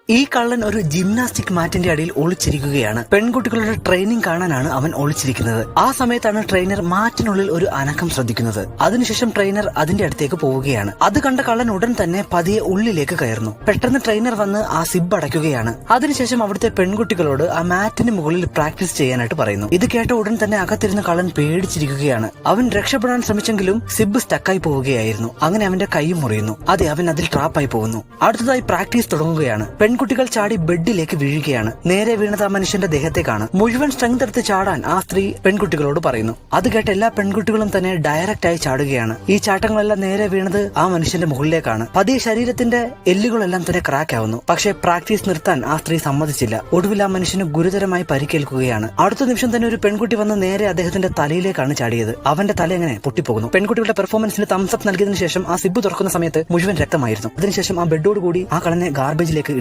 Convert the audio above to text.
ഈ കള്ളൻ ഒരു ജിംനാസ്റ്റിക് മാറ്റിന്റെ അടിയിൽ ഒളിച്ചിരിക്കുകയാണ്. പെൺകുട്ടികളുടെ ട്രെയിനിങ് കാണാനാണ് അവൻ ഒളിച്ചിരിക്കുന്നത്. ആ സമയത്താണ് ട്രെയിനർ മാറ്റിനുള്ളിൽ ഒരു അനക്കം ശ്രദ്ധിക്കുന്നത്. അതിനുശേഷം ട്രെയിനർ അതിന്റെ അടുത്തേക്ക് പോവുകയാണ്. അത് കണ്ട കള്ളൻ ഉടൻ തന്നെ പതിയെ ഉള്ളിലേക്ക് കയറുന്നു. പെട്ടെന്ന് ട്രെയിനർ വന്ന് ആ സിബ് അടയ്ക്കുകയാണ്. അതിനുശേഷം അവിടുത്തെ പെൺകുട്ടികളോട് ആ മാറ്റിന് മുകളിൽ പ്രാക്ടീസ് ചെയ്യാനായിട്ട് പറയുന്നു. ഇത് കേട്ട ഉടൻ തന്നെ അകത്തിരുന്ന കള്ളൻ പേടിച്ചിരിക്കുകയാണ്. അവൻ രക്ഷപ്പെടാൻ ശ്രമിച്ചെങ്കിലും സിബ് സ്റ്റക്കായി പോവുകയായിരുന്നു. അങ്ങനെ അവന്റെ കൈ മുറിയുന്നു. അതെ, അവൻ അതിൽ ട്രാപ്പായി പോകുന്നു. അടുത്തതായി പ്രാക്ടീസ് തുടങ്ങുകയാണ്. പെൺകുട്ടികൾ ചാടി ബെഡിലേക്ക് വീഴുകയാണ്. നേരെ വീണത് ആ മനുഷ്യന്റെ ദേഹത്തേക്കാണ്. മുഴുവൻ സ്ട്രെങ്ത് എടുത്ത് ചാടാൻ ആ സ്ത്രീ പെൺകുട്ടികളോട് പറയുന്നു. അത് കേട്ട് എല്ലാ പെൺകുട്ടികളും തന്നെ ഡയറക്റ്റ് ആയി ചാടുകയാണ്. ഈ ചാട്ടങ്ങളെല്ലാം നേരെ വീണത് ആ മനുഷ്യന്റെ മുകളിലേക്കാണ്. പതിയെ ശരീരത്തിന്റെ എല്ലുകളെല്ലാം തന്നെ ക്രാക്ക് ആവുന്നു. പക്ഷേ പ്രാക്ടീസ് നിർത്താൻ ആ സ്ത്രീ സമ്മതിച്ചില്ല. ഒടുവിൽ ആ മനുഷ്യന് ഗുരുതരമായി പരിക്കേൽക്കുകയാണ്. അടുത്ത നിമിഷം തന്നെ ഒരു പെൺകുട്ടി വന്ന് നേരെ അദ്ദേഹത്തിന്റെ തലയിലേക്കാണ് ചാടിയത്. അവന്റെ തല എങ്ങനെ പൊട്ടിപ്പോകുന്നു. പെൺകുട്ടികളുടെ പെർഫോമൻസിന് തംസ് അപ്പ് നൽകിയതിനു ശേഷം ആ സിബ് തുറക്കുന്ന സമയത്ത് മുഴുവൻ രക്തമായിരുന്നു. അതിനുശേഷം ആ ബെഡോട് കൂടി ആ കളനെ ഗാർബേജിലേക്ക്